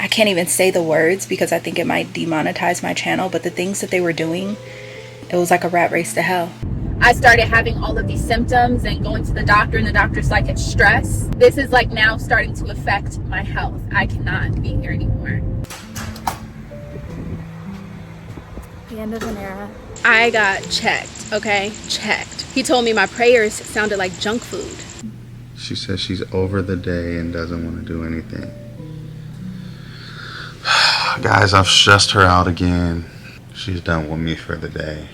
I can't even say the words because I think it might demonetize my channel, but the things that they were doing, it was like a rat race to hell. I started having all of these symptoms and going to the doctor, and the doctor's like, it's stress. This is like now starting to affect my health. I cannot be here anymore. The end of an era. I got checked, okay? Checked. He told me my prayers sounded like junk food. She says she's over the day and doesn't want to do anything. Guys, I've stressed her out again. She's done with me for the day.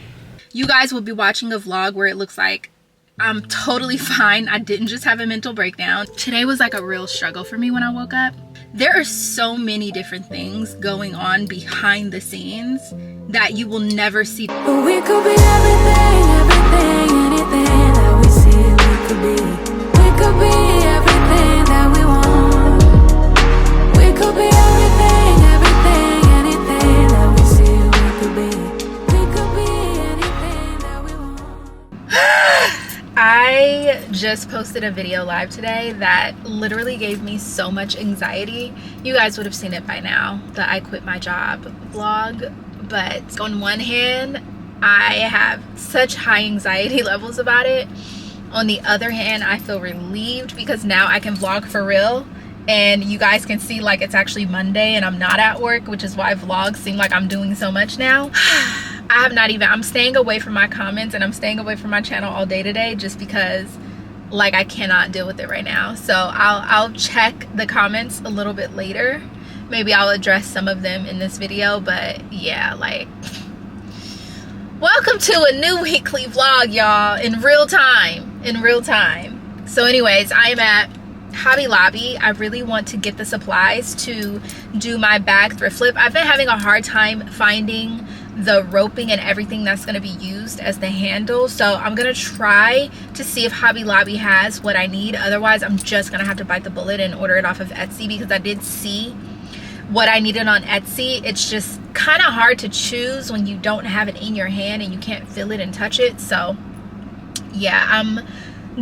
You guys will be watching a vlog where it looks like I'm totally fine. I didn't just have a mental breakdown. Today was like a real struggle for me when I woke up. There are so many different things going on behind the scenes that you will never see. But we could be everything, anything that we see we could be. We could be everything that we want. We could be everything, anything that we see we could be. We could be anything that we want. I just posted a video live today that literally gave me so much anxiety. You guys would have seen it by now, the I quit my job vlog. But on one hand, I have such high anxiety levels about it. On the other hand, I feel relieved because now I can vlog for real. And you guys can see like it's actually Monday and I'm not at work, which is why vlogs seem like I'm doing so much now. I'm staying away from my comments and I'm staying away from my channel all day today just because like I cannot deal with it right now. So I'll check the comments a little bit later. Maybe I'll address some of them in this video, but yeah, like, welcome to a new weekly vlog, y'all, in real time. So anyways, I am at Hobby Lobby. I really want to get the supplies to do my bag thrift flip. I've been having a hard time finding the roping and everything that's going to be used as the handle, so I'm going to try to see if Hobby Lobby has what I need. Otherwise, I'm just going to have to bite the bullet and order it off of Etsy because I did see what I needed on Etsy. It's just kind of hard to choose when you don't have it in your hand and you can't feel it and touch it. So yeah, I'm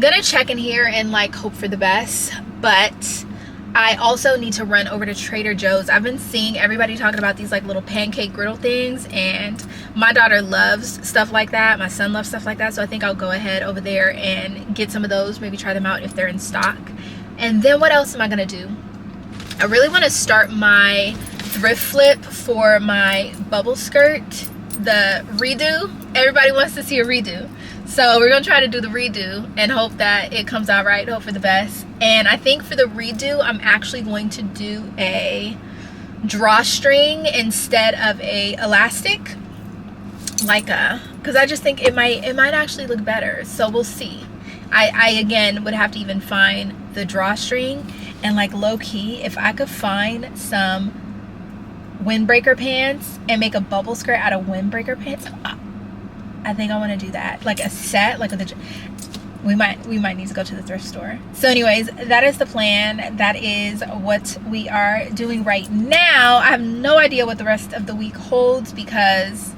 gonna check in here and like hope for the best, but I also need to run over to Trader Joe's. I've been seeing everybody talking about these like little pancake griddle things, and my daughter loves stuff like that. My son loves stuff like that, so I think I'll go ahead over there and get some of those, maybe try them out if they're in stock. And then what else am I gonna do? I really want to start my thrift flip for my bubble skirt, the redo. Everybody wants to see a redo. So we're going to try to do the redo and hope that it comes out right, hope for the best. And I think for the redo, I'm actually going to do a drawstring instead of a elastic. Because I just think it might actually look better. So we'll see. I again would have to even find the drawstring. And like low-key, if I could find some windbreaker pants and make a bubble skirt out of windbreaker pants, I think I want to do that. Like a set, like we might need to go to the thrift store. So anyways, that is the plan. That is what we are doing right now. I have no idea what the rest of the week holds because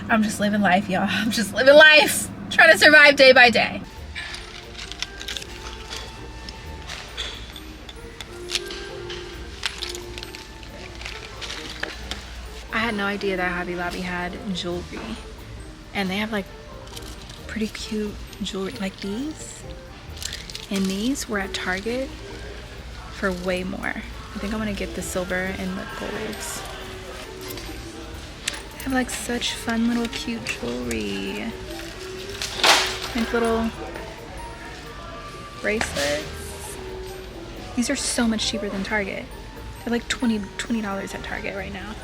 I'm just living life, y'all. I'm just living life, trying to survive day by day. I had no idea that Hobby Lobby had jewelry, and they have like pretty cute jewelry like these, and these were at Target for way more. I think I'm gonna get the silver and the golds. They have like such fun little cute jewelry, like little bracelets. These are so much cheaper than Target. They're like $20 at Target right now.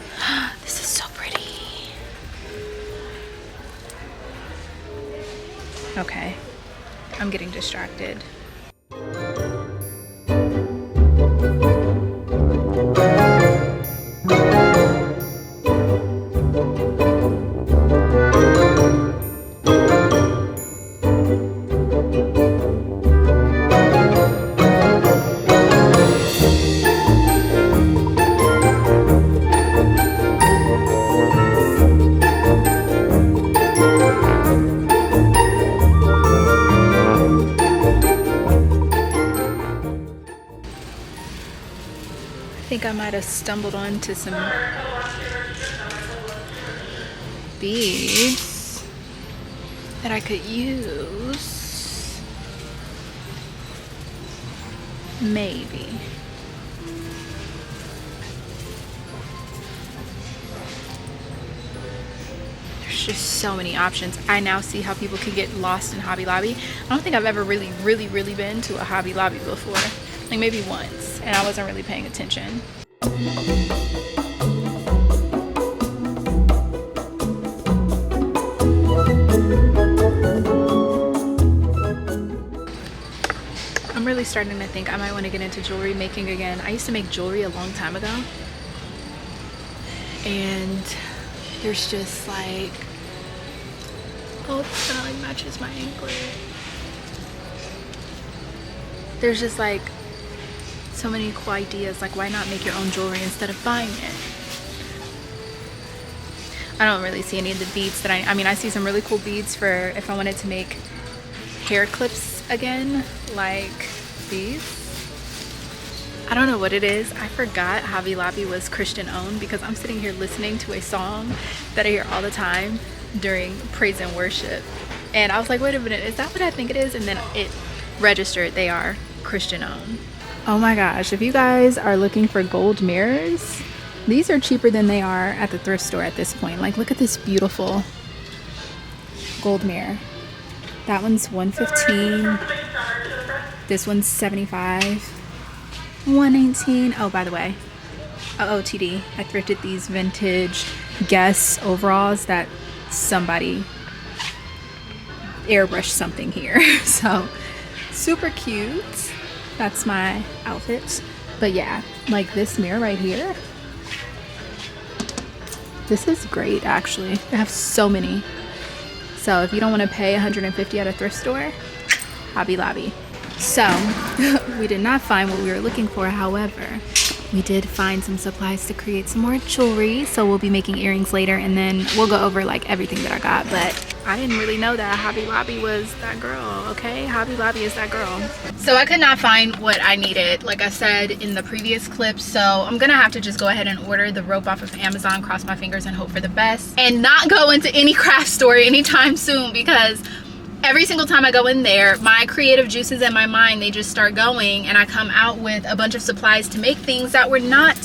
This is so pretty. Okay, I'm getting distracted. think I might have stumbled onto some beads that I could use. Maybe. There's just so many options. I now see how people can get lost in Hobby Lobby. I don't think I've ever really been to a Hobby Lobby before. Like maybe once, and I wasn't really paying attention. I'm really starting to think I might want to get into jewelry making again. I used to make jewelry a long time ago, and there's just like, oh, it kind of like matches my anklet. There's just like so many cool ideas. Like, why not make your own jewelry instead of buying it? I don't really see any of the beads that I mean, I see some really cool beads for if I wanted to make hair clips again, like these. I don't know what it is. I forgot Hobby Lobby was Christian owned because I'm sitting here listening to a song that I hear all the time during praise and worship. And I was like, wait a minute, is that what I think it is? And then it registered they are Christian owned. Oh my gosh, if you guys are looking for gold mirrors, these are cheaper than they are at the thrift store at this point. Like, look at this beautiful gold mirror. That one's $115. This one's $75. $119. Oh, by the way, OOTD, I thrifted these vintage Guess overalls that somebody airbrushed something here. So super cute. That's my outfit. But yeah, like this mirror right here, this is great actually. They have so many. So if you don't want to pay $150 at a thrift store, Hobby Lobby. So we did not find what we were looking for. However, we did find some supplies to create some more jewelry. So we'll be making earrings later, and then we'll go over like everything that I got. But I didn't really know that Hobby Lobby was that girl, okay? Hobby Lobby is that girl. So I could not find what I needed, like I said in the previous clip. So I'm gonna have to just go ahead and order the rope off of Amazon, cross my fingers and hope for the best, and not go into any craft store anytime soon, because every single time I go in there, my creative juices in my mind, they just start going, and I come out with a bunch of supplies to make things that were not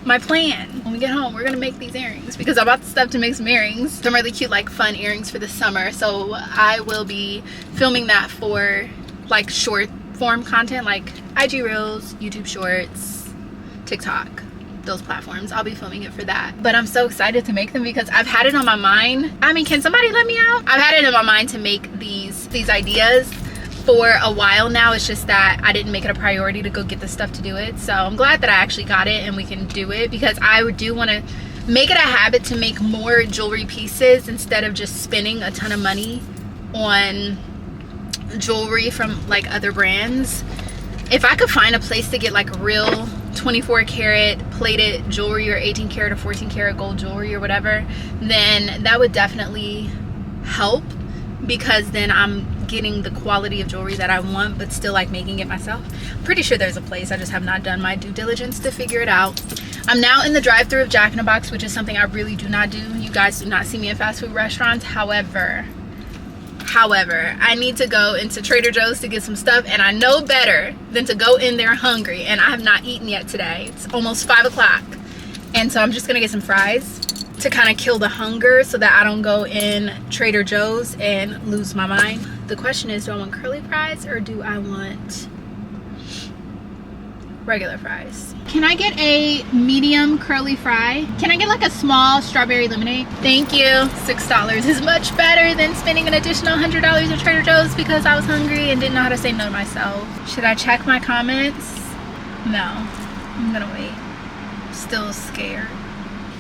my plan. When we get home, we're gonna make these earrings because I bought the stuff to make some earrings, some really cute like fun earrings for the summer. So I will be filming that for like short form content, like IG Reels, YouTube Shorts, TikTok, those platforms. I'll be filming it for that. But I'm so excited to make them because I've had it on my mind. I mean, can somebody let me out? I've had it in my mind to make these ideas for a while now. It's just that I didn't make it a priority to go get the stuff to do it. So I'm glad that I actually got it and we can do it, because I do want to make it a habit to make more jewelry pieces instead of just spending a ton of money on jewelry from like other brands. If I could find a place to get like real 24 karat plated jewelry or 18 karat or 14 karat gold jewelry or whatever, then that would definitely help, because then I'm getting the quality of jewelry that I want but still like making it myself. I'm pretty sure there's a place. I just have not done my due diligence to figure it out. I'm now in the drive-thru of Jack in the Box, which is something I really do not do. You guys do not see me in fast food restaurants. However, I need to go into Trader Joe's to get some stuff, and I know better than to go in there hungry, and I have not eaten yet today. It's almost 5 o'clock, and so I'm just gonna get some fries to kind of kill the hunger so that I don't go in Trader Joe's and lose my mind. The question is, do I want curly fries or do I want regular fries? Can I get a medium curly fry? Can I get like a small strawberry lemonade? Thank you. $6 is much better than spending an additional $100 at Trader Joe's because I was hungry and didn't know how to say no to myself. Should I check my comments? No, I'm gonna wait. Still scared.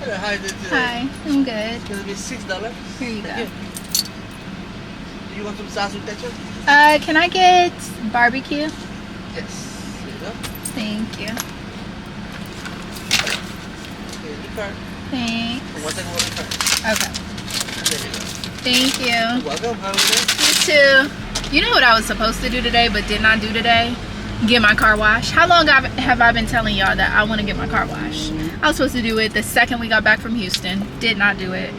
Hello, how are you doing today? Hi, I'm good. It's gonna be $6. Here you go. Do you want some sauce with ketchup? Can I get barbecue? Yes. Here you go. Thank you. Here's your card. Thanks. And one second, one card. Okay. There you go. Thank you. You're welcome. How are you doing? You too. You know what I was supposed to do today but did not do today? get my car washed. How long have I been telling y'all that I want to get my car washed? I was supposed to do it the second we got back from Houston. Did not do it.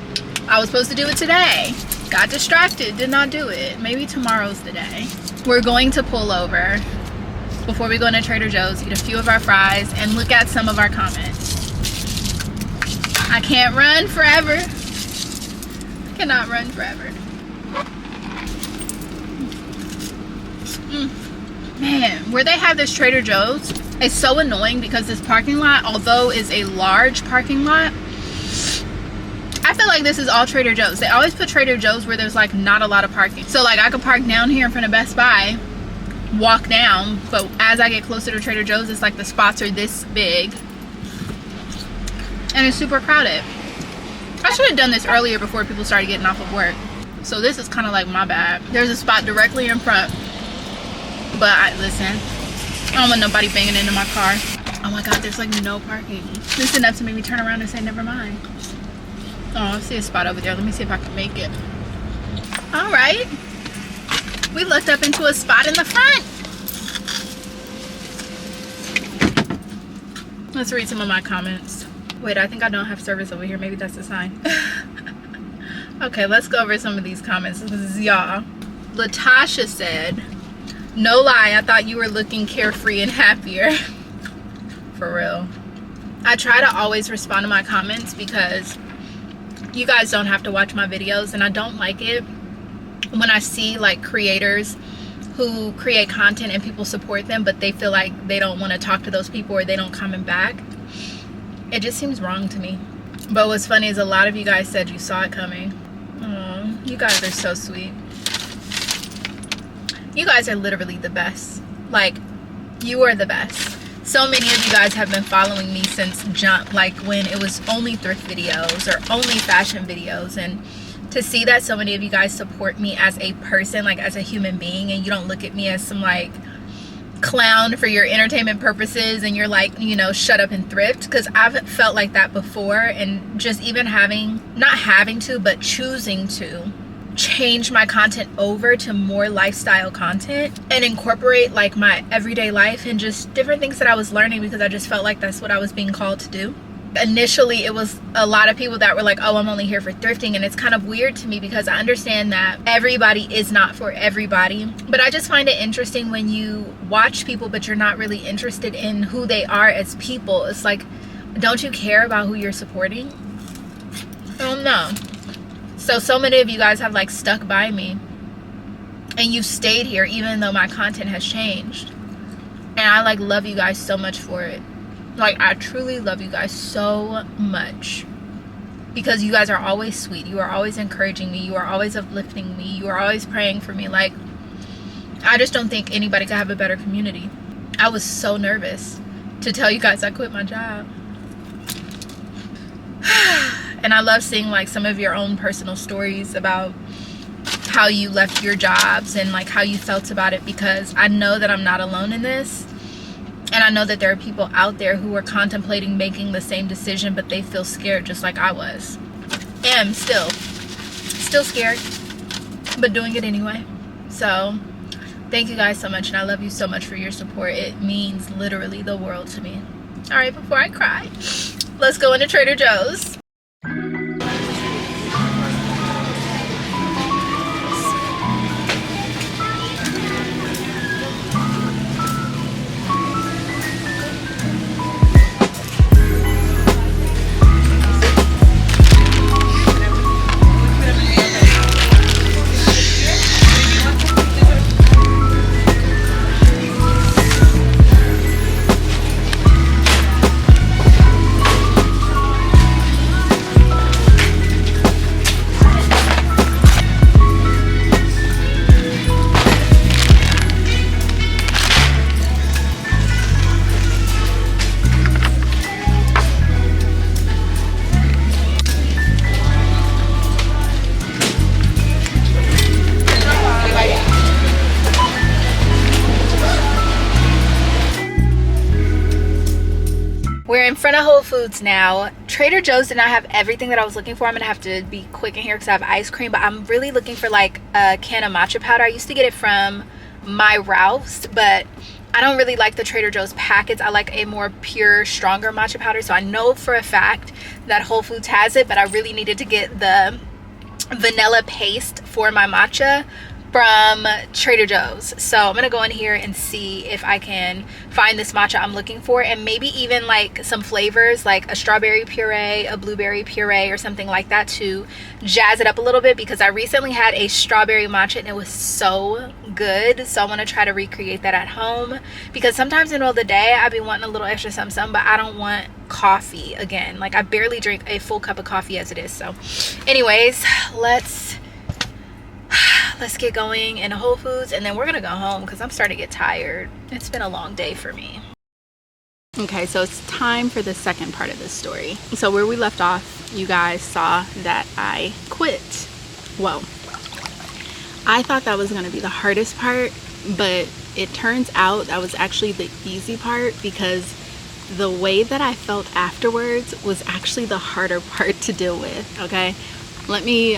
I was supposed to do it today. Got distracted. Did not do it. Maybe tomorrow's the day. We're going to pull over before we go into Trader Joe's, eat a few of our fries, and look at some of our comments. I can't run forever. I cannot run forever. Man, where they have this Trader Joe's, it's so annoying because this parking lot, although is a large parking lot, I feel like this is all Trader Joe's. They always put Trader Joe's where there's like not a lot of parking. So like I could park down here in front of Best Buy, walk down, but as I get closer to Trader Joe's, it's like the spots are this big and it's super crowded. I should have done this earlier before people started getting off of work. So this is kind of like my bad. There's a spot directly in front, but listen, I don't want nobody banging into my car. Oh my god, there's like no parking. This is enough to make me turn around and say never mind. Oh, I see a spot over there. Let me see if I can make it. All right, we looked up into a spot in the front. Let's read some of my comments. Wait, I think I don't have service over here. Maybe that's a sign. Okay, let's go over some of these comments. This is y'all. Latasha said, no lie, I thought you were looking carefree and happier. For real. I try to always respond to my comments because you guys don't have to watch my videos, and I don't like it when I see like creators who create content and people support them, but they feel like they don't want to talk to those people or they don't comment back. It just seems wrong to me. But what's funny is a lot of you guys said you saw it coming. Oh, you guys are so sweet. You guys are literally the best. Like, you are the best. So many of you guys have been following me since jump, like when it was only thrift videos or only fashion videos, and to see that so many of you guys support me as a person, like as a human being, and you don't look at me as some like clown for your entertainment purposes and you're like, you know, shut up and thrift, because I've felt like that before. And just even not having to, but choosing to change my content over to more lifestyle content and incorporate like my everyday life and just different things that I was learning, because I just felt like that's what I was being called to do. Initially it was a lot of people that were like, oh, I'm only here for thrifting, and it's kind of weird to me because I understand that everybody is not for everybody, but I just find it interesting when you watch people but you're not really interested in who they are as people. It's like, don't you care about who you're supporting? I don't know. So many of you guys have like stuck by me and you've stayed here even though my content has changed, and I like love you guys so much for it. Like, I truly love you guys so much because you guys are always sweet. You are always encouraging me. You are always uplifting me. You are always praying for me. Like, I just don't think anybody could have a better community. I was so nervous to tell you guys I quit my job. And I love seeing like some of your own personal stories about how you left your jobs and like how you felt about it, because I know that I'm not alone in this. And I know that there are people out there who are contemplating making the same decision, but they feel scared just like I was. Am still scared, but doing it anyway. So thank you guys so much, and I love you so much for your support. It means literally the world to me. All right, before I cry, let's go into Trader Joe's. We're in front of Whole Foods now. Trader Joe's did not have everything that I was looking for. I'm gonna have to be quick in here because I have ice cream, but I'm really looking for like a can of matcha powder. I used to get it from My Ralph's, but I don't really like the Trader Joe's packets. I like a more pure, stronger matcha powder. So I know for a fact that Whole Foods has it, but I really needed to get the vanilla paste for my matcha from Trader Joe's. So I'm gonna go in here and see if I can find this matcha I'm looking for, and maybe even like some flavors like a strawberry puree, a blueberry puree, or something like that to jazz it up a little bit, because I recently had a strawberry matcha and it was so good. So I want to try to recreate that at home, because sometimes in the middle of the day I be wanting a little extra something, but I don't want coffee again. Like I barely drink a full cup of coffee as it is. So anyways, let's get going in Whole Foods, and then we're gonna go home because I'm starting to get tired. It's been a long day for me. Okay, so it's time for the second part of this story. So where we left off, you guys saw that I quit. Well, I thought that was gonna be the hardest part, but it turns out that was actually the easy part, because the way that I felt afterwards was actually the harder part to deal with. Okay, let me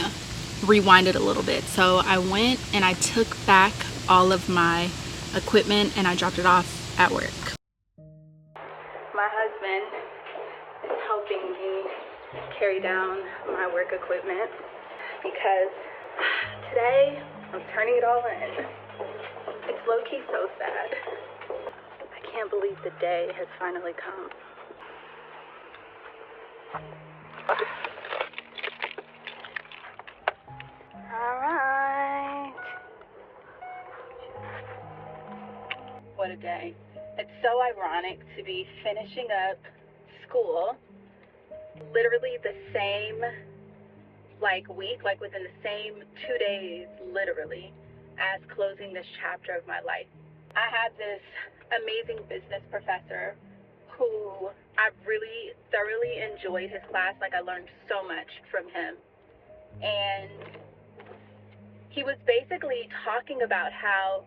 rewind it a little bit. So I went and I took back all of my equipment and I dropped it off at work. My husband is helping me carry down my work equipment, because today I'm turning it all in. It's low-key so sad. I can't believe the day has finally come. Alright. What a day. It's so ironic to be finishing up school literally the same week, like within the same 2 days literally, as closing this chapter of my life. I had this amazing business professor who I really thoroughly enjoyed his class. Like I learned so much from him. And he was basically talking about how,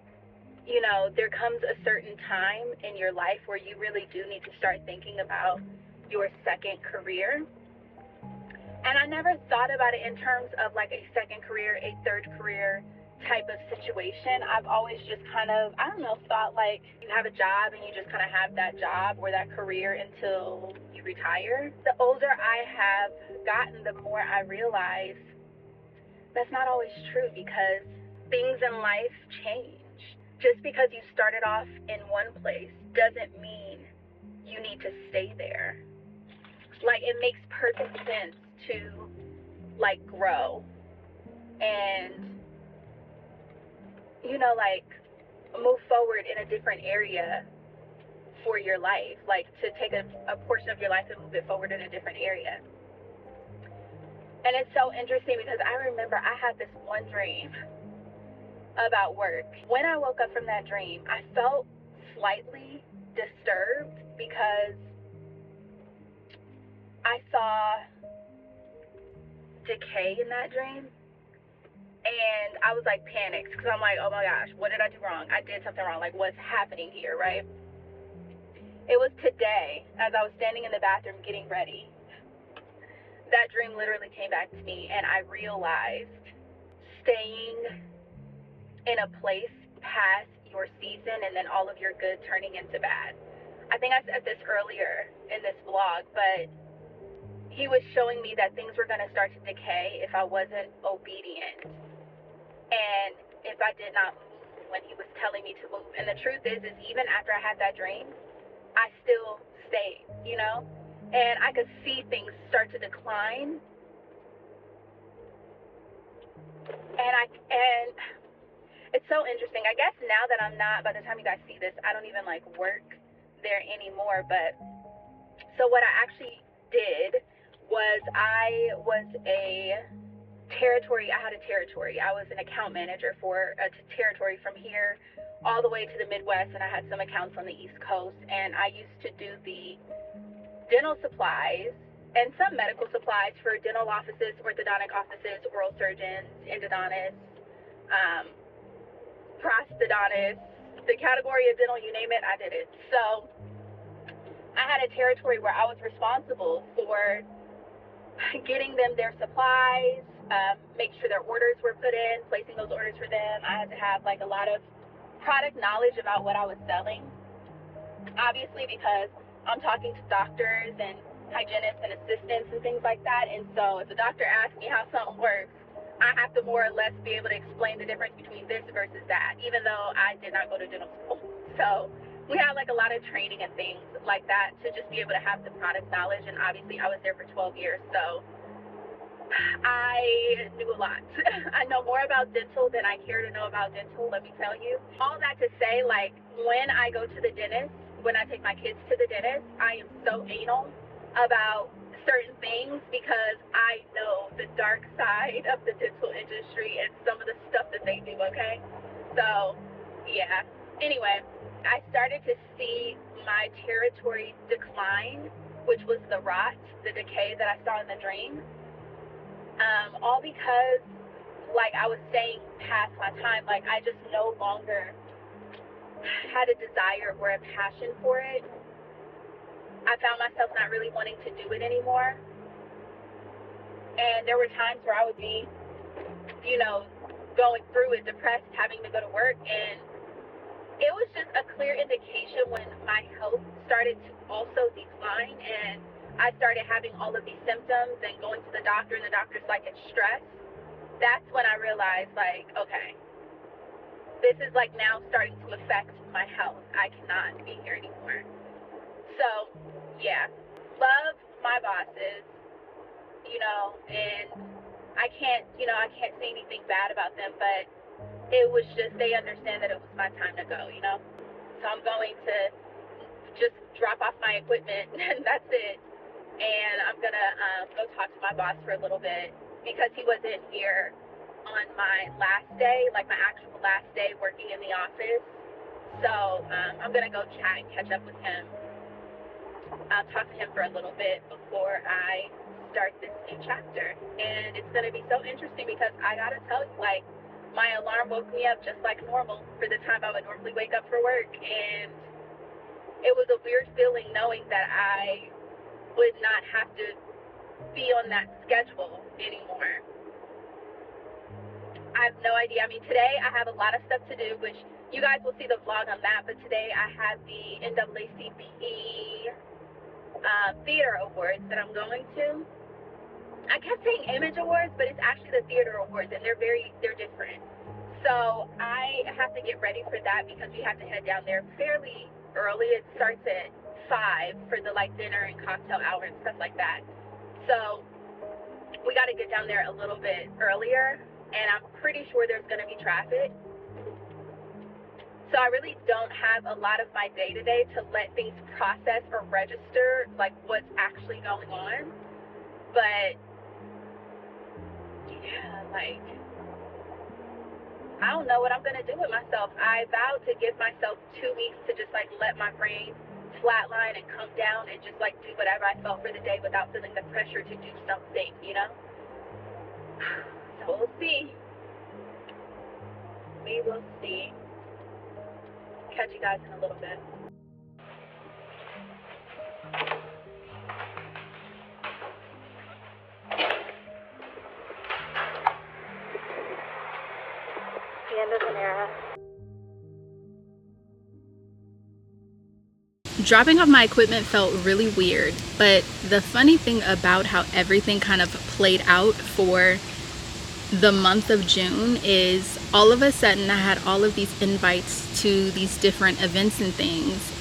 you know, there comes a certain time in your life where you really do need to start thinking about your second career. And I never thought about it in terms of like a second career, a third career type of situation. I've always just kind of, I don't know, thought like you have a job and you just kind of have that job or that career until you retire. The older I have gotten, the more I realize that's not always true, because things in life change. Just because you started off in one place doesn't mean you need to stay there. Like it makes perfect sense to like grow and, you know, like move forward in a different area for your life, like to take a portion of your life and move it forward in a different area. And it's so interesting because I remember I had this one dream about work. When I woke up from that dream, I felt slightly disturbed because I saw decay in that dream. And I was like panicked because I'm like, oh my gosh, what did I do wrong? I did something wrong. Like, what's happening here, right? It was today, as I was standing in the bathroom getting ready, that dream literally came back to me, and I realized staying in a place past your season and then all of your good turning into bad. I think I said this earlier in this vlog, but he was showing me that things were going to start to decay if I wasn't obedient and if I did not move when he was telling me to move. And the truth is even after I had that dream, I still stayed, you know? And I could see things start to decline. And it's so interesting. I guess now that I'm not, by the time you guys see this, I don't even like work there anymore. But so what I actually did was I had a territory. I was an account manager for a territory from here all the way to the Midwest, and I had some accounts on the East Coast. And I used to do the dental supplies and some medical supplies for dental offices, orthodontic offices, oral surgeons, endodontists, prosthodontists, the category of dental, you name it, I did it. So I had a territory where I was responsible for getting them their supplies, make sure their orders were put in, placing those orders for them. I had to have like a lot of product knowledge about what I was selling. obviously because I'm talking to doctors and hygienists and assistants and things like that. And so if a doctor asks me how something works, I have to more or less be able to explain the difference between this versus that, even though I did not go to dental school. So we had like a lot of training and things like that to just be able to have the product knowledge. And obviously I was there for 12 years, so I knew a lot. I know more about dental than I care to know about dental, let me tell you. All that to say, like, when I go to the dentist, when I take my kids to the dentist, I am so anal about certain things because I know the dark side of the dental industry and some of the stuff that they do, okay? So, yeah. Anyway, I started to see my territory decline, which was the rot, the decay that I saw in the dream. All because, like, I was staying past my time. Like, I just no longer had a desire or a passion for it. I found myself not really wanting to do it anymore. And there were times where I would be, you know, going through it, depressed, having to go to work. And it was just a clear indication when my health started to also decline and I started having all of these symptoms and going to the doctor, and the doctor's like, it's stress. That's when I realized, like, okay, this is like now starting to affect my health. I cannot be here anymore. So, yeah, love my bosses, you know, and I can't say anything bad about them, but it was just, they understand that it was my time to go, you know. So I'm going to just drop off my equipment, and that's it. And I'm gonna go talk to my boss for a little bit because he wasn't here on my last day, like my actual last day working in the office. So I'm gonna go chat and catch up with him. I'll talk to him for a little bit before I start this new chapter. And it's gonna be so interesting because I gotta tell you, like, my alarm woke me up just like normal for the time I would normally wake up for work. And it was a weird feeling knowing that I would not have to be on that schedule anymore. I have no idea. I mean, today I have a lot of stuff to do, which you guys will see the vlog on that, but today I have the NAACP Theater Awards that I'm going to. I kept saying Image Awards, but it's actually the Theater Awards, and they're different. So I have to get ready for that because we have to head down there fairly early. It starts at 5 for the like dinner and cocktail hour and stuff like that. So we got to get down there a little bit earlier, and I'm pretty sure there's going to be traffic. So I really don't have a lot of my day-to-day to let things process or register like what's actually going on. But yeah, like, I don't know what I'm going to do with myself. I vowed to give myself 2 weeks to just like let my brain flatline and come down and just like do whatever I felt for the day without feeling the pressure to do something, you know? So we'll see. We will see. Catch you guys in a little bit. The end of an era. Dropping off my equipment felt really weird, but the funny thing about how everything kind of played out for the month of June is all of a sudden I had all of these invites to these different events and things,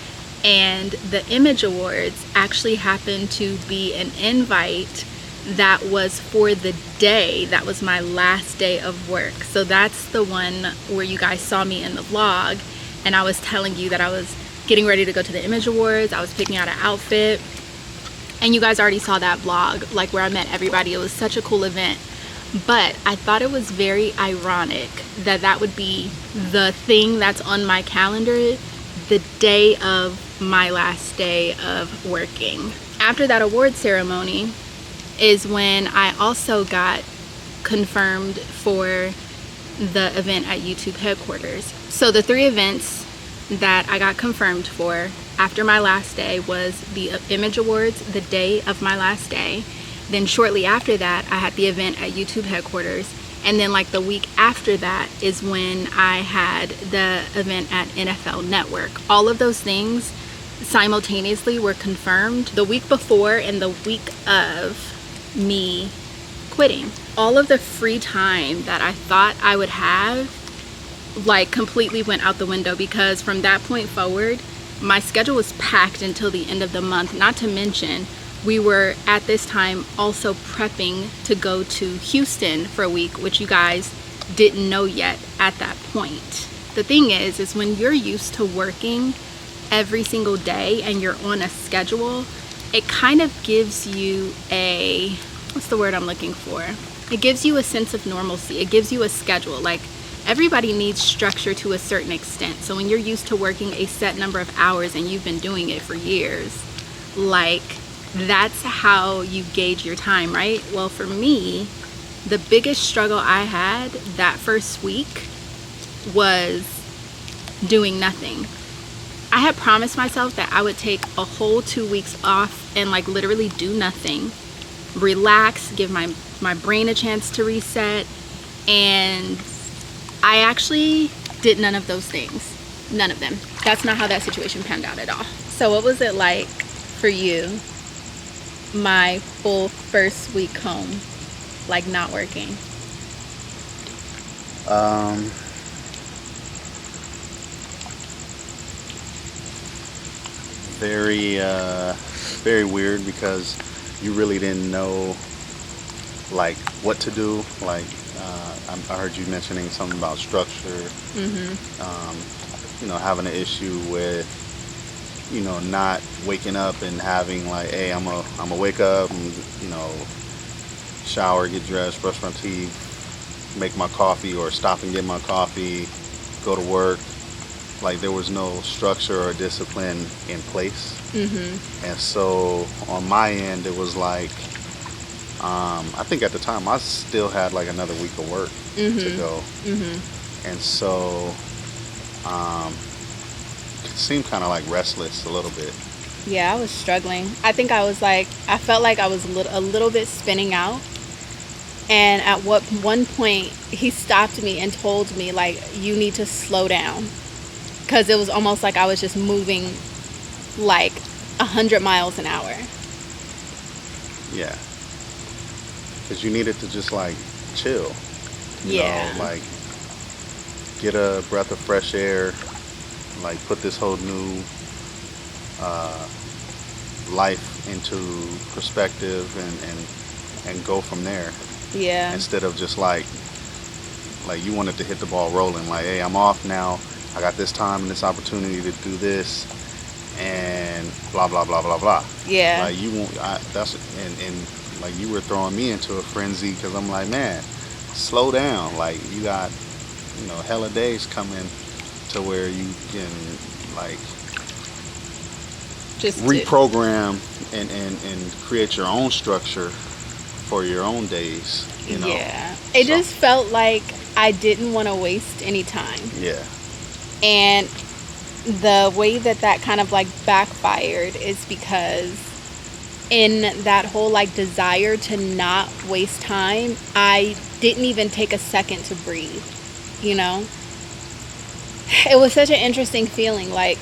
and the Image Awards actually happened to be an invite that was for the day that was my last day of work. So that's the one where you guys saw me in the vlog, and I was telling you that I was getting ready to go to the Image Awards. I was picking out an outfit, and you guys already saw that vlog, like where I met everybody. It was such a cool event. But I thought it was very ironic that that would be the thing that's on my calendar the day of my last day of working. After that award ceremony is when I also got confirmed for the event at YouTube headquarters. So the 3 events that I got confirmed for after my last day was the Image Awards the day of my last day. Then shortly after that, I had the event at YouTube headquarters. And then like the week after that is when I had the event at NFL Network. All of those things simultaneously were confirmed the week before and the week of me quitting. All of the free time that I thought I would have like completely went out the window, because from that point forward my schedule was packed until the end of the month. Not to mention we were at this time also prepping to go to Houston for a week, which you guys didn't know yet at that point. The thing is when you're used to working every single day and you're on a schedule, it kind of gives you a, what's the word I'm looking for? It gives you a sense of normalcy. It gives you a schedule. Like, everybody needs structure to a certain extent. So when you're used to working a set number of hours and you've been doing it for years, like, that's how you gauge your time, right? Well, for me, the biggest struggle I had that first week was doing nothing. I had promised myself that I would take a whole 2 weeks off and like literally do nothing, relax, give my brain a chance to reset, and I actually did none of those things. None of them. That's not how that situation panned out at all. So what was it like for you, my full first week home, like not working? Very weird, because you really didn't know like what to do. Like I heard you mentioning something about structure. Having an issue with not waking up and having like, hey, I'm a wake up and shower, get dressed, brush my teeth, make my coffee, or stop and get my coffee, go to work. Like, there was no structure or discipline in place. And so on my end, it was like, I think at the time I still had like another week of work to go. And so it seemed kind of like restless a little bit. Yeah, I was struggling. I think I felt like I was a little bit spinning out. And at one point he stopped me and told me, like, you need to slow down. Because it was almost like I was just moving like 100 miles an hour. Yeah. Because you needed to just like chill. You know, like get a breath of fresh air, like put this whole new life into perspective and go from there. Yeah. Instead of just like you wanted to hit the ball rolling, like, hey, I'm off now. I got this time and this opportunity to do this, and blah blah blah blah blah. Yeah. Like, you won't. And like, you were throwing me into a frenzy, because I'm like, man, slow down. Like, you got hella days coming to where you can like just reprogram and create your own structure for your own days. Yeah. It just felt like I didn't want to waste any time. Yeah. And the way that kind of like backfired is because in that whole like desire to not waste time, I didn't even take a second to breathe. It was such an interesting feeling. Like,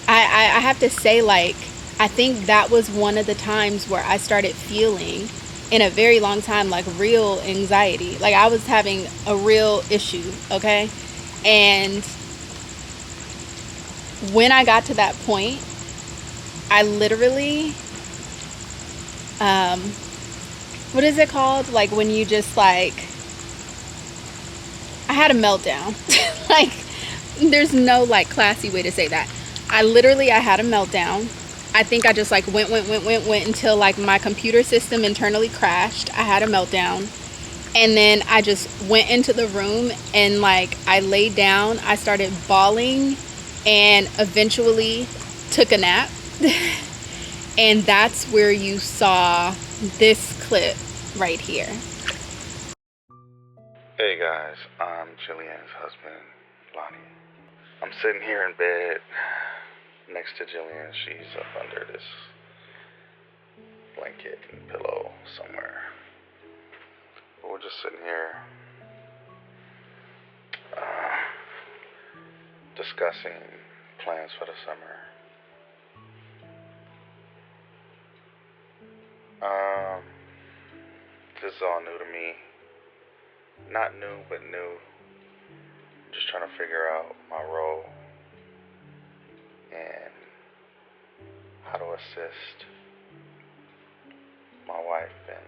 I have to say, like, I think that was one of the times where I started feeling, in a very long time, like real anxiety. Like, I was having a real issue, okay? And when I got to that point, I literally, what is it called? Like, when you just like, I had a meltdown. Like, there's no like classy way to say that. I had a meltdown. I think I just like went until like my computer system internally crashed. I had a meltdown. And then I just went into the room and like I laid down. I started bawling and eventually took a nap. And that's where you saw this clip right here. Hey guys, I'm Jillian's husband, Lonnie. I'm sitting here in bed next to Jillian. She's up under this blanket and pillow somewhere. But we're just sitting here discussing plans for the summer? This is all new to me. Not new, but new. Just trying to figure out my role and how to assist my wife and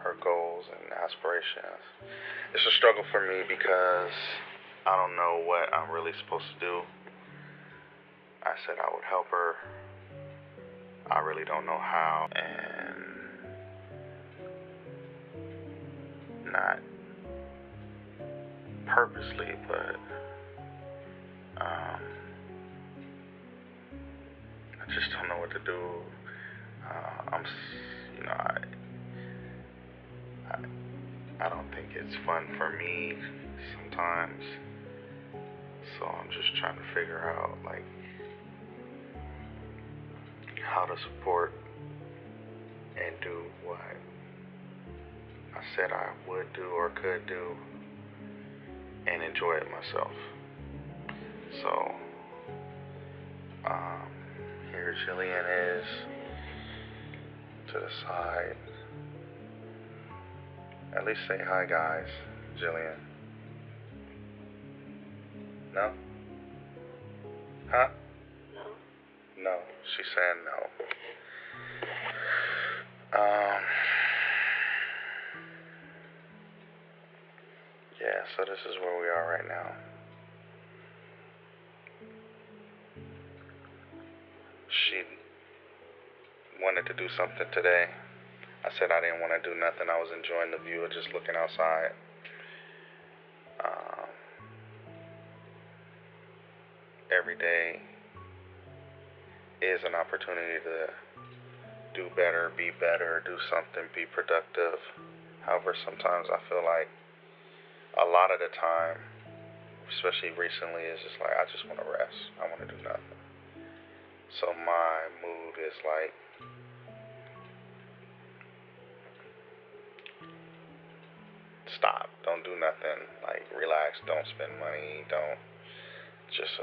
her goals and aspirations. It's a struggle for me because I don't know what I'm really supposed to do. I said I would help her. I really don't know how, and not purposely, but I just don't know what to do. I don't think it's fun for me sometimes, so I'm just trying to figure out like how to support and do what I said I would do or could do and enjoy it myself. So here Jillian is to the side. At least say hi, guys. Jillian. No? Huh? No. No. She's saying no. Yeah, so this is where we are right now. She wanted to do something today. I said I didn't want to do nothing. I was enjoying the view of just looking outside. Every day is an opportunity to do better, be better, do something, be productive. However, sometimes I feel like a lot of the time, especially recently, is just like I just want to rest. I want to do nothing. So my mood is like stop, don't do nothing, like relax, don't spend money, don't just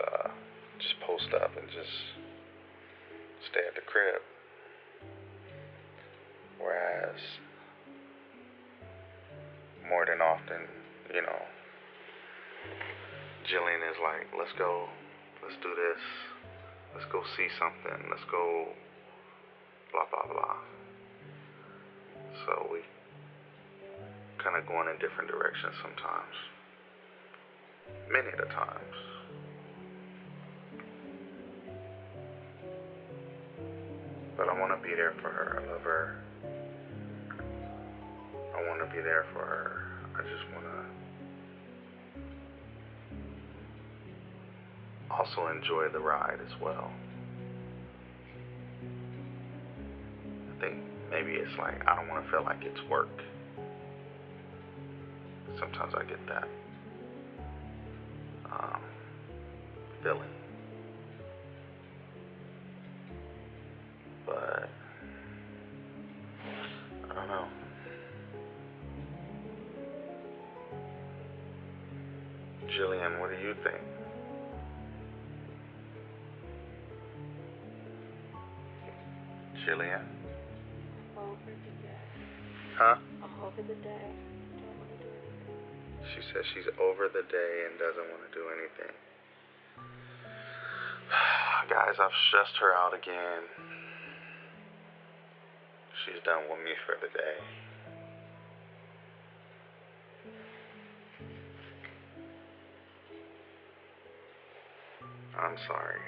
post up and just stay at the crib. Whereas more than often, you know, Jillian is like, let's go, let's do this, let's go see something, let's go blah blah blah. So we kind of going in different directions sometimes. Many of the times. But I want to be there for her. I love her. I want to be there for her. I just want to also enjoy the ride as well. I think maybe it's like I don't want to feel like it's work. Sometimes I get that feeling. But I don't know. Jillian, what do you think? Jillian? Over the day. Huh? I'm over the day. Don't want to do anything. She says she's over the day and doesn't want to do anything. Guys, I've stressed her out again. She's done with me for the day. I'm sorry.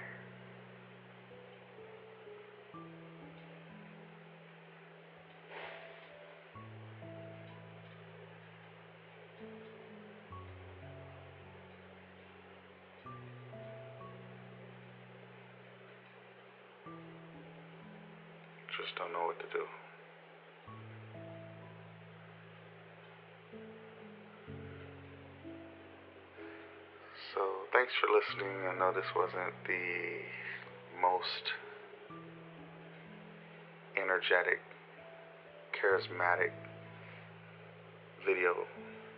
Just don't know what to do. So, thanks for listening. I know this wasn't the most energetic, charismatic video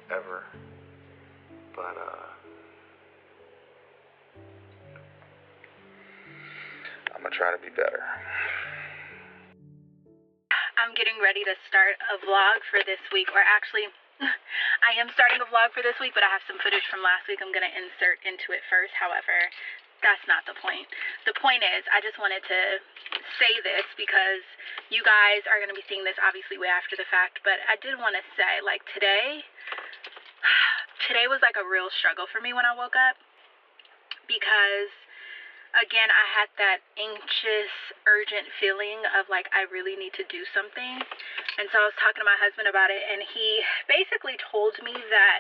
ever, but I'm gonna try to be better. I'm getting ready to start a vlog for this week, or actually, I am starting a vlog for this week, but I have some footage from last week I'm gonna insert into it first. However, that's not the point. The point is, I just wanted to say this because you guys are gonna be seeing this obviously way after the fact, but I did want to say, like, today was like a real struggle for me when I woke up, because again, I had that anxious, urgent feeling of like, I really need to do something. And so I was talking to my husband about it, and he basically told me that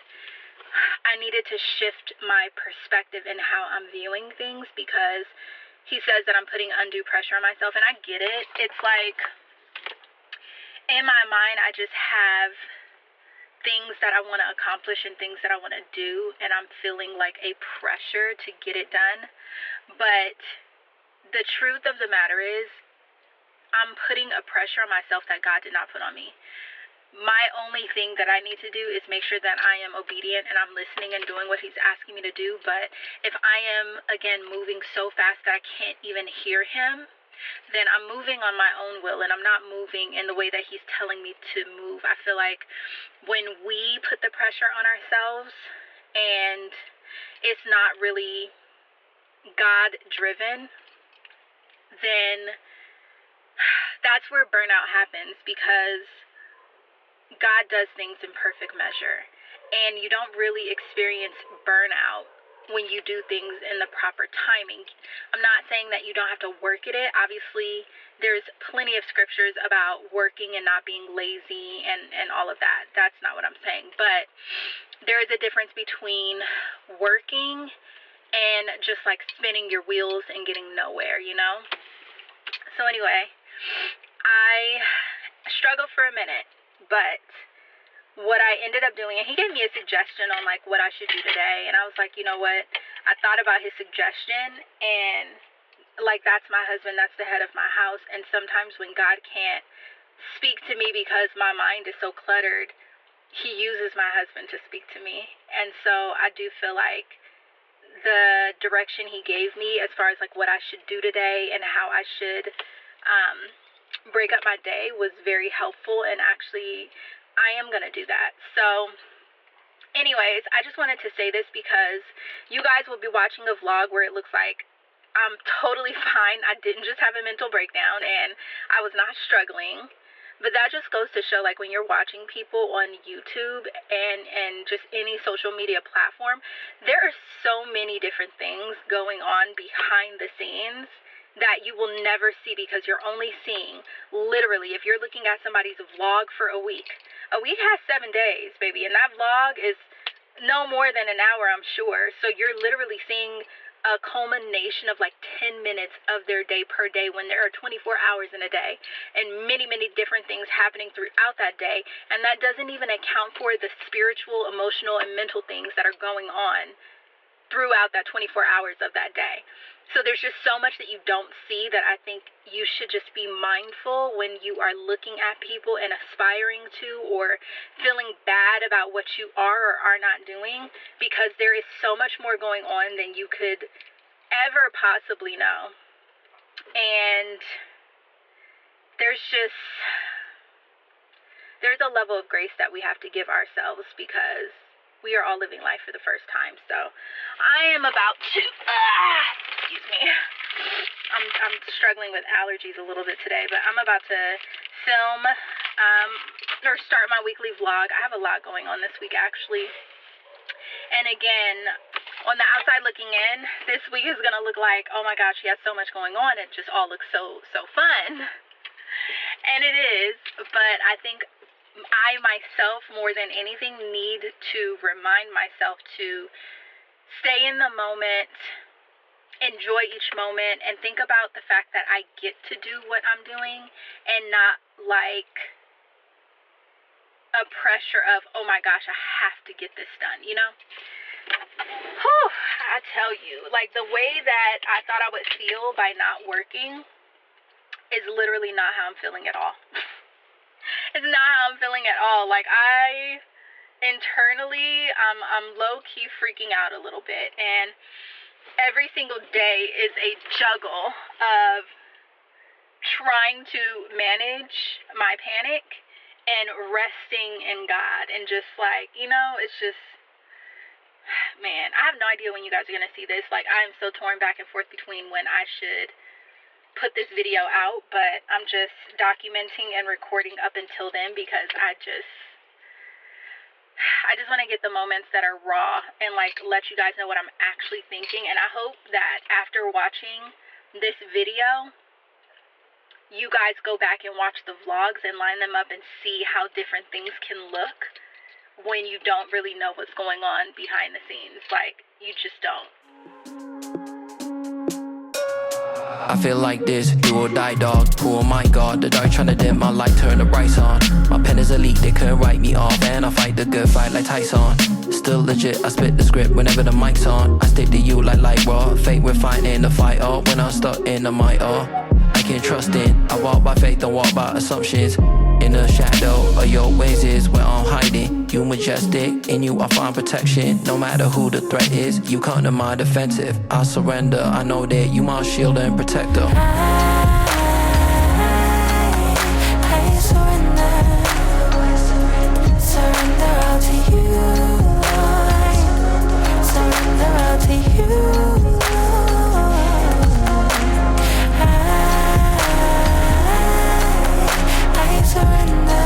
I needed to shift my perspective in how I'm viewing things, because he says that I'm putting undue pressure on myself, and I get it. It's like, in my mind, I just have things that I want to accomplish and things that I want to do, and I'm feeling like a pressure to get it done. But the truth of the matter is, I'm putting a pressure on myself that God did not put on me. My only thing that I need to do is make sure that I am obedient and I'm listening and doing what he's asking me to do. But if I am, again, moving so fast that I can't even hear him, then I'm moving on my own will, and I'm not moving in the way that he's telling me to move. I feel like when we put the pressure on ourselves and it's not really God driven, then that's where burnout happens, because God does things in perfect measure, and you don't really experience burnout when you do things in the proper timing. I'm not saying that you don't have to work at it. Obviously, there's plenty of scriptures about working and not being lazy and all of that. That's not what I'm saying. But there is a difference between working and just like spinning your wheels and getting nowhere, you know? So anyway, I struggled for a minute, but what I ended up doing, and he gave me a suggestion on like what I should do today, and I was like, you know what, I thought about his suggestion, and like, that's my husband, that's the head of my house, and sometimes when God can't speak to me because my mind is so cluttered, he uses my husband to speak to me. And so I do feel like the direction he gave me as far as like what I should do today and how I should break up my day was very helpful, and actually I am going to do that. So anyways, I just wanted to say this because you guys will be watching a vlog where it looks like I'm totally fine. I didn't just have a mental breakdown, and I was not struggling. But that just goes to show, like, when you're watching people on YouTube and just any social media platform, there are so many different things going on behind the scenes that you will never see, because you're only seeing, literally, if you're looking at somebody's vlog for a week has 7 days, baby, and that vlog is no more than an hour, I'm sure. So you're literally seeing a culmination of like 10 minutes of their day per day, when there are 24 hours in a day and many, many different things happening throughout that day. And that doesn't even account for the spiritual, emotional, and mental things that are going on throughout that 24 hours of that day. So there's just so much that you don't see that I think you should just be mindful when you are looking at people and aspiring to, or feeling bad about what you are or are not doing, because there is so much more going on than you could ever possibly know. And there's a level of grace that we have to give ourselves, because we are all living life for the first time. So I am about to, excuse me, I'm struggling with allergies a little bit today, but I'm about to film or start my weekly vlog. I have a lot going on this week, actually. And again, on the outside looking in, this week is gonna look like, oh my gosh, she has so much going on. It just all looks so fun. And it is, but I think I myself, more than anything, need to remind myself to stay in the moment, enjoy each moment, and think about the fact that I get to do what I'm doing, and not like a pressure of, oh my gosh, I have to get this done, you know? Whew, I tell you, like, the way that I thought I would feel by not working is literally not how I'm feeling at all. It's not how I'm feeling at all. Like, internally, I'm low-key freaking out a little bit. And every single day is a juggle of trying to manage my panic and resting in God, and just like, you know, it's just, man, I have no idea when you guys are gonna see this. Like, I'm so torn back and forth between when I should put this video out, but I'm just documenting and recording up until then because I just want to get the moments that are raw and like let you guys know what I'm actually thinking. And I hope that after watching this video, you guys go back and watch the vlogs and line them up and see how different things can look when you don't really know what's going on behind the scenes. Like, you just don't. I feel like this, do or die dog. Who am I, God? The dark trying to dim my light, turn the brights on. My pen is elite, they couldn't write me off. And I fight the good fight like Tyson. Still legit, I spit the script whenever the mic's on. I stick to you like light raw. Fate, we're fighting the fight off. When I'm stuck in the mic I can't trust in. I walk by faith, don't walk by assumptions. In the shadow of your ways is where I'm hiding. You majestic, in you I find protection. No matter who the threat is, you come to my defensive. I surrender, I know that you my shield and protector. I surrender all to you, Lord. Surrender all to you, Lord. I surrender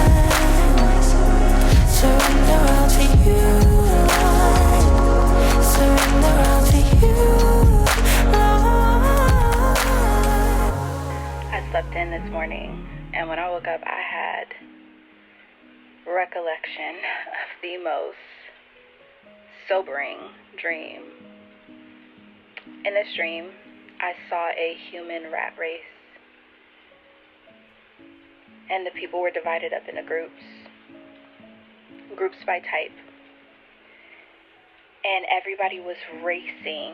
all to you, Lord. Surrender all to you, Lord. I slept in this morning, and when I woke up, I had recollection of the most sobering dream. In this dream, I saw a human rat race, and the people were divided up into groups by type, and everybody was racing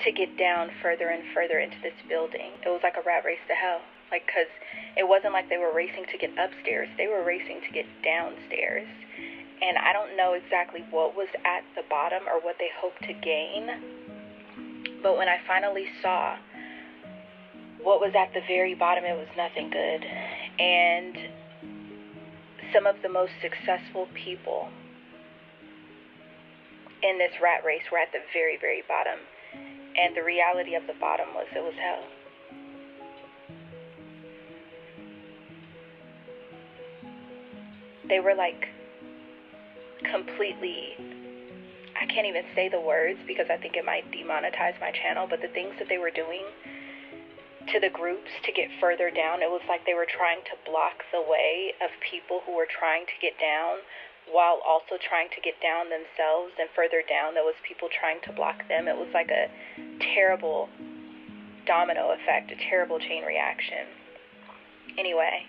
to get down further and further into this building. It was like a rat race to hell. Like, because it wasn't like they were racing to get upstairs. They were racing to get downstairs. And I don't know exactly what was at the bottom or what they hoped to gain. But when I finally saw what was at the very bottom, it was nothing good. And some of the most successful people in this rat race were at the very, very bottom. And the reality of the bottom was it was hell. They were like completely, I can't even say the words because I think it might demonetize my channel, but the things that they were doing to the groups to get further down, it was like they were trying to block the way of people who were trying to get down, while also trying to get down themselves, and further down there was people trying to block them. It was like a terrible domino effect, a terrible chain reaction. Anyway,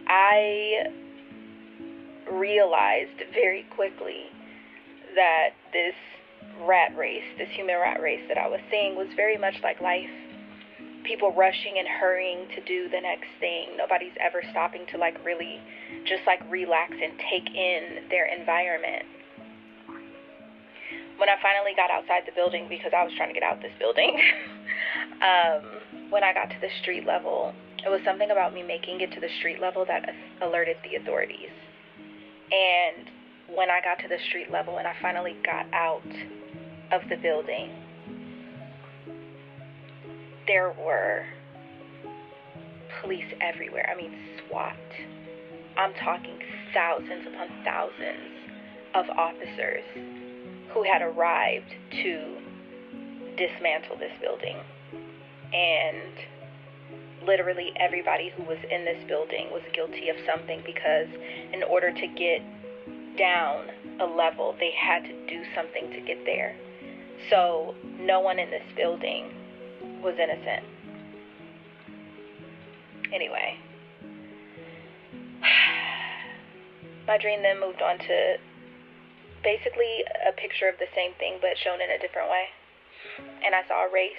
I realized very quickly that this rat race, this human rat race that I was seeing was very much like life. People rushing and hurrying to do the next thing. Nobody's ever stopping to like really just like relax and take in their environment. When I finally got outside the building, because I was trying to get out this building, when I got to the street level, it was something about me making it to the street level that alerted the authorities. And when I got to the street level and I finally got out of the building, there were police everywhere. I mean, SWAT. I'm talking thousands upon thousands of officers who had arrived to dismantle this building. And literally everybody who was in this building was guilty of something, because in order to get down a level, they had to do something to get there. So no one in this building was innocent. Anyway, my dream then moved on to basically a picture of the same thing but shown in a different way. And I saw a race,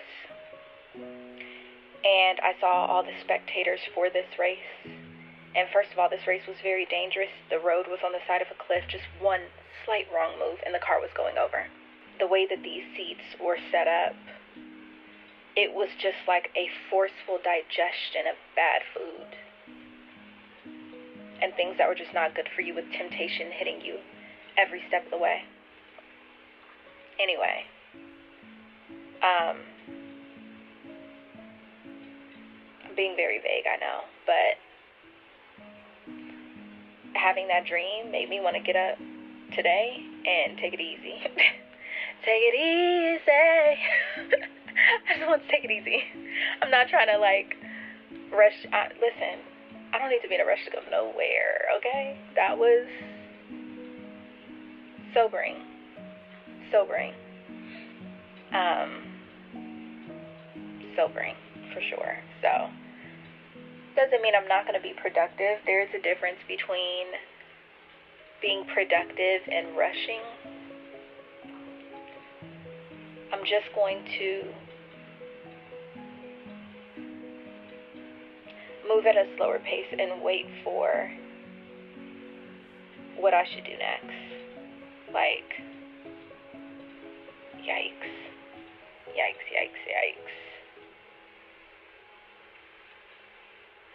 and I saw all the spectators for this race, And first of all, this race was very dangerous. The road was on the side of a cliff. Just one slight wrong move and the car was going over. The way that these seats were set up, it was just like a forceful digestion of bad food and things that were just not good for you, with temptation hitting you every step of the way. Anyway, I'm being very vague, I know, but having that dream made me want to get up today and take it easy. Take it easy. I just want to take it easy. I'm not trying to like rush. Listen, I don't need to be in a rush to go nowhere, okay? That was sobering. Sobering for sure. So doesn't mean I'm not going to be productive. There's a difference between being productive and rushing. I'm just going to move at a slower pace and wait for what I should do next. Like, yikes.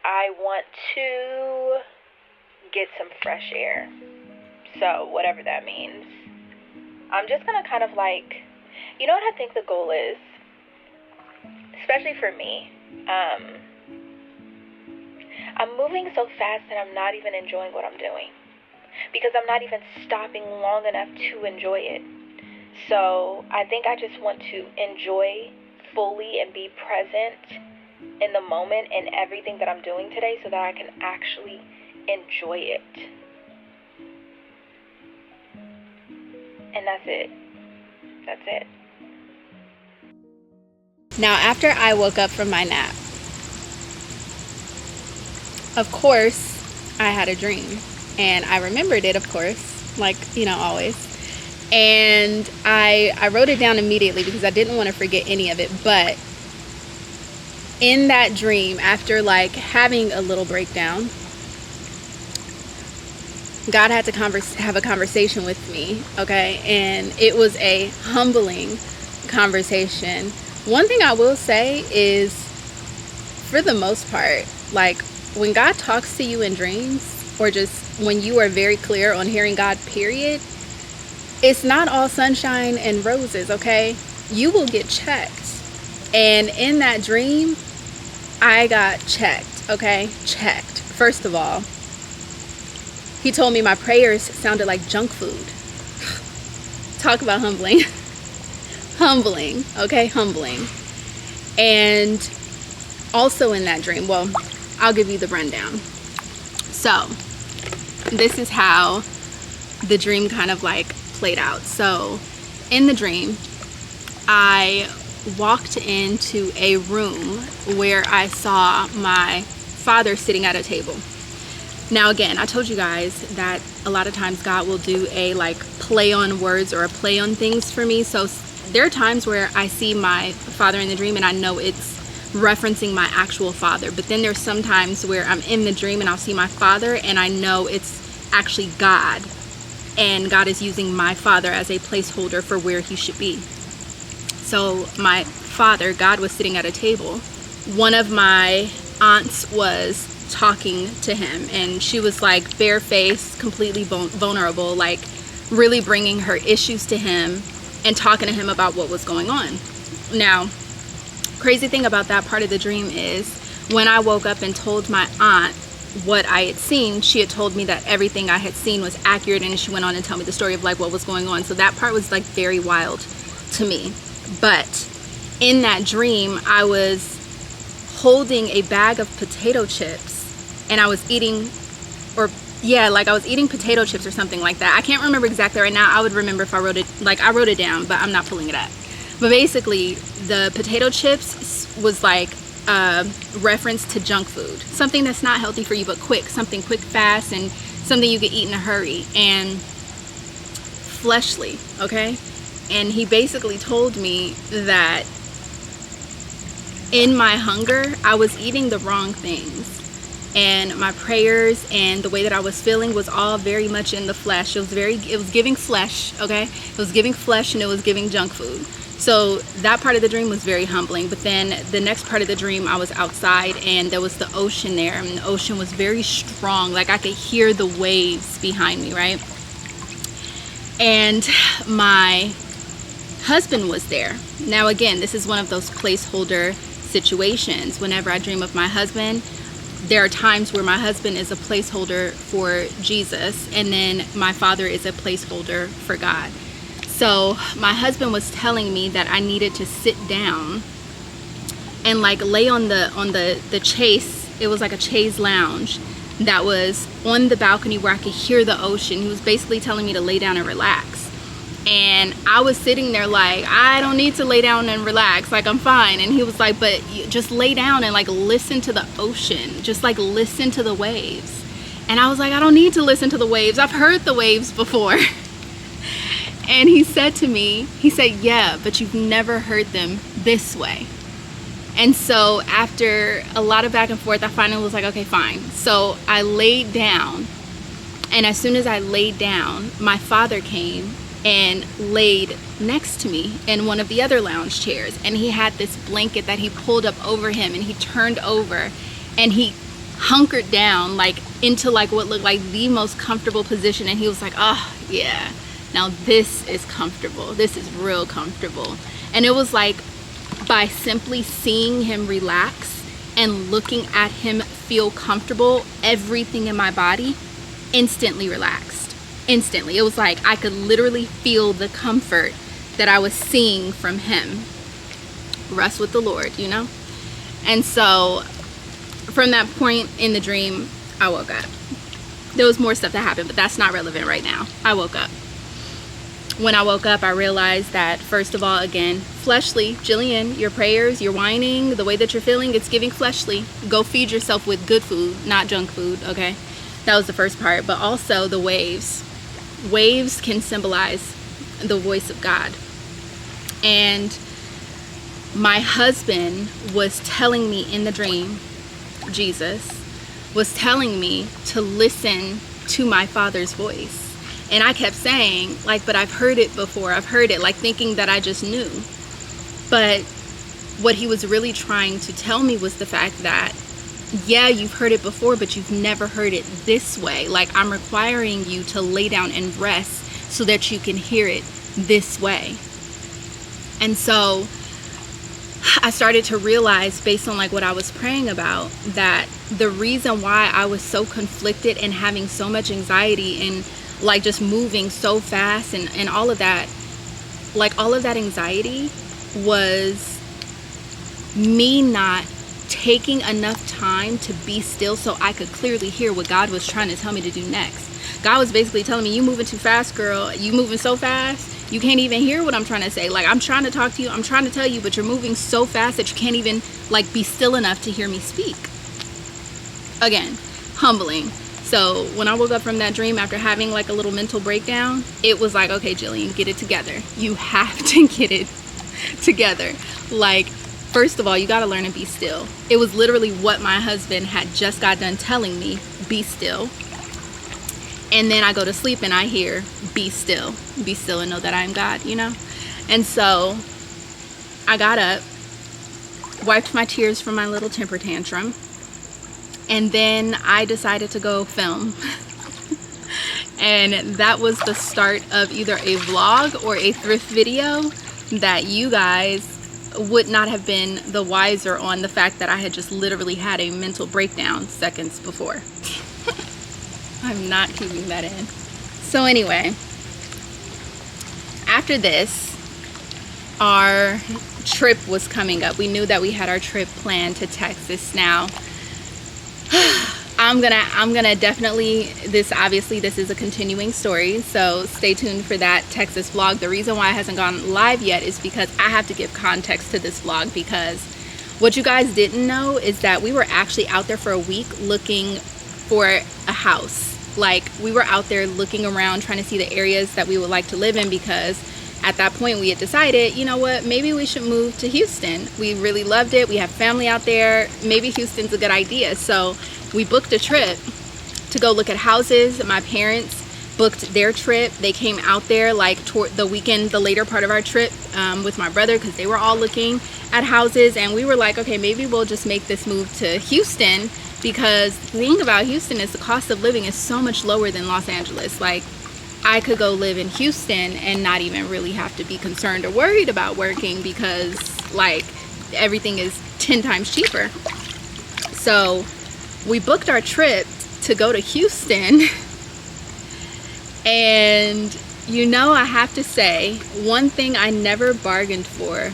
I want to get some fresh air. So, whatever that means. I'm just going to kind of like, you know what I think the goal is? Especially for me. I'm moving so fast that I'm not even enjoying what I'm doing. Because I'm not even stopping long enough to enjoy it. So, I think I just want to enjoy fully and be present in the moment in everything that I'm doing today so that I can actually enjoy it. And that's it. That's it. Now, after I woke up from my nap, of course, I had a dream. And I remembered it, of course, like, you know, always. And I wrote it down immediately because I didn't want to forget any of it. But in that dream, after like having a little breakdown, God had to have a conversation with me, okay? And it was a humbling conversation. One thing I will say is, for the most part, like when God talks to you in dreams, or just when you are very clear on hearing God, period, it's not all sunshine and roses, okay? You will get checked. And in that dream, I got checked, okay? Checked. First of all, he told me my prayers sounded like junk food. Talk about humbling. Humbling, okay? Humbling. And also in that dream, well, I'll give you the rundown. So, this is how the dream kind of like played out. So, in the dream, I walked into a room where I saw my father sitting at a table. Now again, I told you guys that a lot of times God will do a like play on words or a play on things for me. So there are times where I see my father in the dream and I know it's referencing my actual father. But then there's some times where I'm in the dream and I'll see my father and I know it's actually God. And God is using my father as a placeholder for where he should be. So my father, God, was sitting at a table. One of my aunts was talking to him and she was like barefaced, completely vulnerable, like really bringing her issues to him and talking to him about what was going on. Now, crazy thing about that part of the dream is when I woke up and told my aunt what I had seen, she had told me that everything I had seen was accurate, and she went on and tell me the story of like what was going on. So that part was like very wild to me. But in that dream, I was holding a bag of potato chips and I was eating, or yeah, like I was eating potato chips or something like that. I can't remember exactly right now. I would remember if I wrote it, like I wrote it down, but I'm not pulling it up. But basically the potato chips was like reference to junk food, something that's not healthy for you but quick, something quick, fast, and something you could eat in a hurry, and fleshly, okay? And he basically told me that in my hunger I was eating the wrong things. and my prayers and the way that I was feeling was all very much in the flesh. It was giving flesh, okay? It was giving flesh, and it was giving junk food. So that part of the dream was very humbling. But then the next part of the dream, I was outside, and there was the ocean there, and the ocean was very strong. Like, I could hear the waves behind me, right? And my husband was there. Now, again, this is one of those placeholder situations. Whenever I dream of my husband, there are times where my husband is a placeholder for Jesus, and then my father is a placeholder for God. So my husband was telling me that I needed to sit down and like lay on the chaise. It was like a chaise lounge that was on the balcony where I could hear the ocean. He was basically telling me to lay down and relax. And I was sitting there like, I don't need to lay down and relax, like I'm fine. And he was like, but just lay down and like listen to the ocean, just like listen to the waves. And I was like, I don't need to listen to the waves, I've heard the waves before. And he said to me, he said, yeah, but you've never heard them this way. And so after a lot of back and forth, I finally was like, okay, fine. So I laid down, and as soon as I laid down, my father came and laid next to me in one of the other lounge chairs, and he had this blanket that he pulled up over him, and he turned over and he hunkered down like into like what looked like the most comfortable position. And he was like, oh yeah, now this is comfortable, this is real comfortable. And it was like, by simply seeing him relax and looking at him feel comfortable, everything in my body instantly relaxed. Instantly. It was like I could literally feel the comfort that I was seeing from him. Rest with the Lord, you know? And so from that point in the dream, I woke up. There was more stuff that happened, but that's not relevant right now. I woke up. When I woke up, I realized that, first of all, again, fleshly, Jillian, your prayers, your whining, the way that you're feeling, it's giving fleshly. Go feed yourself with good food, not junk food, okay? That was the first part. But also the waves. Waves can symbolize the voice of God. And my husband was telling me in the dream, Jesus was telling me to listen to my Father's voice. And I kept saying, like, but I've heard it before. I've heard it, like thinking that I just knew. But what he was really trying to tell me was the fact that, yeah, you've heard it before, but you've never heard it this way. Like, I'm requiring you to lay down and rest so that you can hear it this way. And so I started to realize, based on like what I was praying about, that the reason why I was so conflicted and having so much anxiety and like just moving so fast and all of that, like all of that anxiety was me not taking enough time to be still so I could clearly hear what God was trying to tell me to do next. God was basically telling me, you moving too fast, girl. You moving so fast, you can't even hear what I'm trying to say. Like, I'm trying to talk to you, I'm trying to tell you, but you're moving so fast that you can't even like be still enough to hear me speak. Again, humbling. So when I woke up from that dream after having like a little mental breakdown, it was like, okay, Jillian, get it together. You have to get it together. Like, first of all, you got to learn to be still. It was literally what my husband had just got done telling me, be still. And then I go to sleep and I hear, be still and know that I am God, you know? And so I got up, wiped my tears from my little temper tantrum, and then I decided to go film. And that was the start of either a vlog or a thrift video that you guys would not have been the wiser on the fact that I had just literally had a mental breakdown seconds before. I'm not keeping that in. So anyway, after this, our trip was coming up. We knew that we had our trip planned to Texas. Now, I'm gonna definitely, this is a continuing story, so stay tuned for that Texas vlog. The reason why it hasn't gone live yet is because I have to give context to this vlog, because what you guys didn't know is that we were actually out there for a week looking for a house. Like, we were out there looking around, trying to see the areas that we would like to live in, because at that point we had decided, you know what, maybe we should move to Houston. We really loved it. We have family out there. Maybe Houston's a good idea. So we booked a trip to go look at houses. My parents booked their trip. They came out there like toward the weekend, the later part of our trip, with my brother, because they were all looking at houses. And we were like, okay, maybe we'll just make this move to Houston, because the thing about Houston is the cost of living is so much lower than Los Angeles. Like, I could go live in Houston and not even really have to be concerned or worried about working, because like everything is 10 times cheaper. So we booked our trip to go to Houston. And you know, I have to say, one thing I never bargained for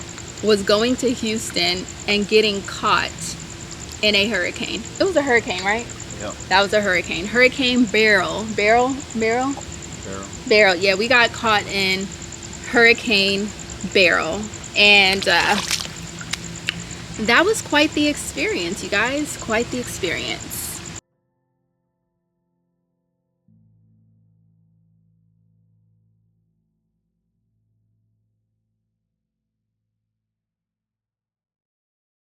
was going to Houston and getting caught in a hurricane. It was a hurricane, right? Yep. That was a hurricane. Hurricane Beryl. Yeah, we got caught in Hurricane Beryl. And that was quite the experience, you guys. Quite the experience.